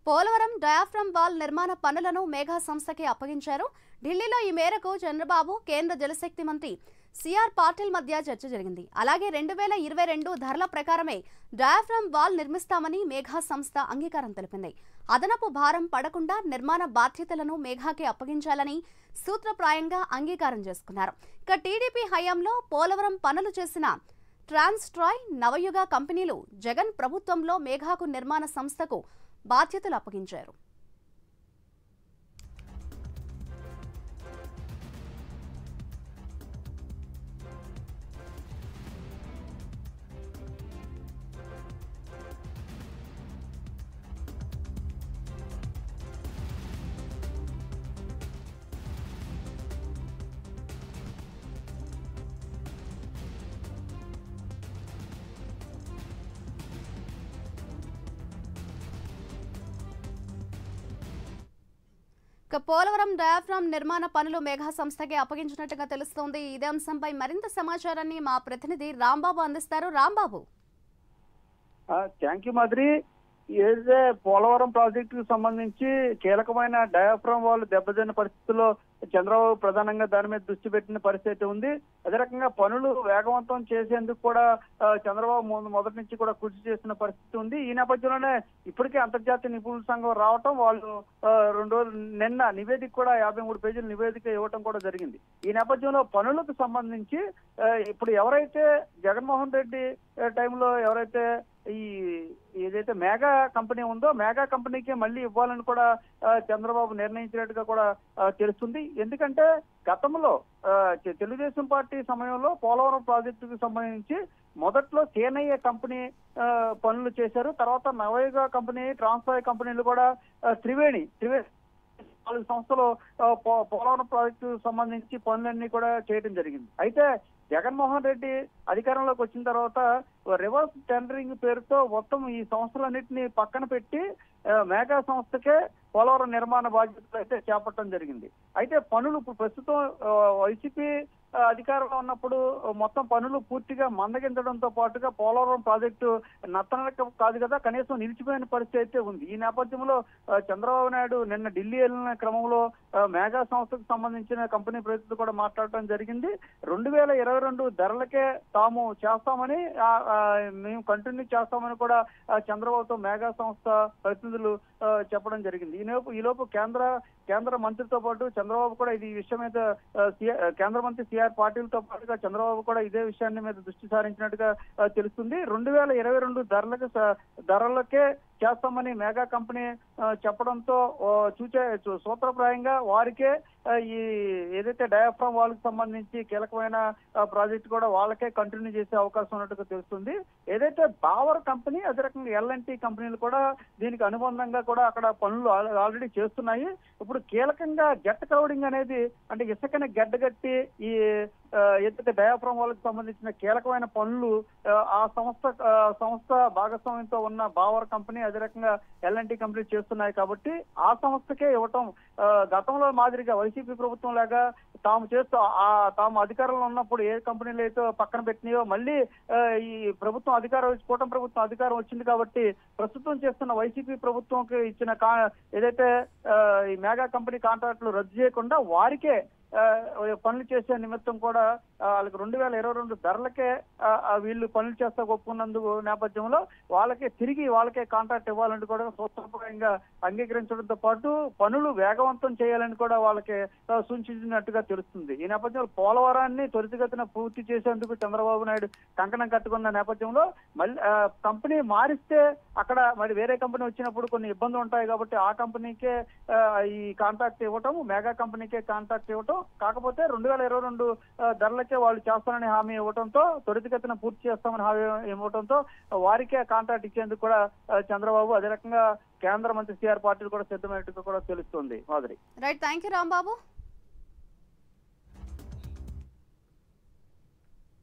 Polavaram diaphragm wall నిర్మాణ పనులను మేఘా సంస్థకి అప్పగించారు. ఢిల్లీలో ఈ మేరకు చంద్రబాబు, కేంద్ర జలశక్తి మంత్రి సిఆర్ పాటిల్ మధ్య చర్చ జరిగింది. అలాగే 2022 ధరల ప్రకారమే డయాఫ్రమ్ వాల్ నిర్మిస్తామని మేఘా సంస్థ అంగీకారం తెలిపింది. అదనపు భారం పడకుండా నిర్మాణ బాధ్యతలను మేఘాకి అప్పగించాలని సూత్రప్రాయంగా అంగీకారం చేసుకున్నారు. ఇక టీడీపీ హయాంలో పోలవరం పనులు చేసిన ట్రాన్స్ట్రాయ్, నవయుగ కంపెనీలు జగన్ ప్రభుత్వంలో మేఘాకు నిర్మాణ సంస్థకు బాధ్యతలు అప్పగించారు. పోలవరం డయాఫ్రామ్ నిర్మాణ పనులు మేఘా సంస్థకి అప్పగించినట్టుగా తెలుస్తోంది. ఇదే అంశంపై మరింత సమాచారాన్ని మా ప్రతినిధి రాంబాబు అందిస్తారు. రాంబాబు. థ్యాంక్ యూ మాదిరి. ఏదైతే పోలవరం ప్రాజెక్టుకు సంబంధించి కీలకమైన డయాఫ్రామ్ వాళ్ళు దెబ్బతిన్న పరిస్థితుల్లో చంద్రబాబు ప్రధానంగా దాని మీద దృష్టి పెట్టిన పరిస్థితి ఉంది. అదే రకంగా పనులు వేగవంతం చేసేందుకు కూడా చంద్రబాబు మొదటి నుంచి కూడా కృషి చేస్తున్న పరిస్థితి ఉంది. ఈ నేపథ్యంలోనే ఇప్పటికే అంతర్జాతీయ నిపుణుల సంఘం రావటం, వాళ్ళు 2 రోజులు నిన్న నివేదిక కూడా 53 పేజీల నివేదిక ఇవ్వటం కూడా జరిగింది. ఈ నేపథ్యంలో పనులకు సంబంధించి ఇప్పుడు ఎవరైతే జగన్మోహన్ రెడ్డి టైంలో ఎవరైతే ఏదైతే మేఘా కంపెనీ ఉందో మేఘా కంపెనీకి మళ్ళీ ఇవ్వాలని కూడా చంద్రబాబు నిర్ణయించినట్టుగా కూడా తెలుస్తుంది. ఎందుకంటే గతంలో తెలుగుదేశం పార్టీ సమయంలో పోలవరం ప్రాజెక్టుకు సంబంధించి మొదట్లో సేనయ్య కంపెనీ పనులు చేశారు. తర్వాత నవయుగ కంపెనీ, ట్రాన్స్ఫాయ్ కంపెనీలు కూడా త్రివేణి 4 సంస్థలు పోలవరం ప్రాజెక్టు సంబంధించి పనులన్నీ కూడా చేయడం జరిగింది. అయితే జగన్మోహన్ రెడ్డి అధికారంలోకి వచ్చిన తర్వాత రివర్స్ టెండరింగ్ పేరుతో మొత్తం ఈ సంస్థలన్నింటినీ పక్కన పెట్టి మేఘా సంస్థకే పోలవరం నిర్మాణ బాధ్యతలు అయితే చేపట్టడం జరిగింది. అయితే పనులు ప్రస్తుతం వైసీపీ అధికారంలో ఉన్నప్పుడు మొత్తం పనులు పూర్తిగా మందగించడంతో పాటుగా పోలవరం ప్రాజెక్టు నత్తనడక కాదు కదా, కనీసం నిలిచిపోయిన పరిస్థితి అయితే ఉంది. ఈ నేపథ్యంలో చంద్రబాబు నాయుడు నిన్న ఢిల్లీ వెళ్ళిన క్రమంలో మేఘా సంస్థకు సంబంధించిన కంపెనీ ప్రతినిధులు కూడా మాట్లాడటం జరిగింది. 2022 ధరలకే తాము చేస్తామని, మేము కంటిన్యూ చేస్తామని కూడా చంద్రబాబుతో మేఘా సంస్థ ప్రతినిధులు చెప్పడం జరిగింది. ఈలోపు కేంద్ర మంత్రితో పాటు చంద్రబాబు కూడా ఈ విషయం మీద కేంద్ర మంత్రి సిఆర్ పాటిల్తో పాటుగా చంద్రబాబు కూడా ఇదే విషయాన్ని మీద దృష్టి సారించినట్టుగా తెలుస్తుంది. 2022 ధరలకే చేస్తామని మేఘా కంపెనీ చెప్పడంతో సూత్రప్రాయంగా వారికే ఈ ఏదైతే డయాఫ్రామ్ వాళ్ళకి సంబంధించి కీలకమైన ప్రాజెక్ట్ కూడా వాళ్ళకే కంటిన్యూ చేసే అవకాశం ఉన్నట్టుగా తెలుస్తుంది. ఏదైతే బావర్ కంపెనీ, అదే రకంగా ఎల్ఎన్టీ కంపెనీలు కూడా దీనికి అనుబంధంగా కూడా అక్కడ పనులు ఆల్రెడీ చేస్తున్నాయి. ఇప్పుడు కీలకంగా గెట్ క్రౌడింగ్ అనేది, అంటే ఇసుకని గడ్డగట్టి ఈ ఏదైతే డయాఫ్రామ్ వాళ్ళకి సంబంధించిన కీలకమైన పనులు ఆ సంస్థ భాగస్వామ్యంతో ఉన్న బావర్ కంపెనీ, అదే రకంగా ఎల్ఎన్టీ కంపెనీ చేస్తున్నాయి. కాబట్టి ఆ సంస్థకే ఇవ్వటం గతంలో మాదిరిగా వైసీపీ ప్రభుత్వం లాగా తాము అధికారంలో ఉన్నప్పుడు ఏ కంపెనీలు అయితే పక్కన పెట్టినాయో మళ్ళీ ఈ కూటమి ప్రభుత్వం అధికారం వచ్చింది కాబట్టి ప్రస్తుతం చేస్తున్న వైసీపీ ప్రభుత్వంకి ఇచ్చిన ఏదైతే ఈ మేఘా కంపెనీ కాంట్రాక్టులు రద్దు చేయకుండా వారికే పనులు చేసే నిమిత్తం కూడా వాళ్ళకి 2022 ధరలకే వీళ్ళు పనులు చేస్తా ఒప్పుకున్నందుకు నేపథ్యంలో వాళ్ళకే కాంట్రాక్ట్ ఇవ్వాలని కూడా సూత్రప్రాయంగా అంగీకరించడంతో పాటు పనులు వేగవంతం చేయాలని కూడా వాళ్ళకి సూచించినట్టుగా తెలుస్తుంది. ఈ నేపథ్యంలో పోలవరాన్ని త్వరితగతిన పూర్తి చేసేందుకు చంద్రబాబు నాయుడు కంకణం కట్టుకున్న నేపథ్యంలో మళ్ళీ కంపెనీ మారిస్తే అక్కడ మరి వేరే కంపెనీ వచ్చినప్పుడు కొన్ని ఇబ్బందులు ఉంటాయి కాబట్టి ఆ కంపెనీకే ఈ కాంట్రాక్ట్ ఇవ్వటం, మేఘా కంపెనీకే కాంట్రాక్ట్ ఇవ్వటం, కాకపోతే 2022 ధరలకే వాళ్ళు చేస్తానని హామీ ఇవ్వడంతో, త్వరితగతిన పూర్తి చేస్తామని హామీ ఇవ్వడంతో వారికే కాంట్రాక్ట్ ఇచ్చేందుకు కూడా చంద్రబాబు, అదే రకంగా కేంద్ర మంత్రి సిఆర్ పాటిల్ కూడా సిద్ధమైనట్టుగా కూడా తెలుస్తుంది. మాదిరి. Right, thank you Rambabu.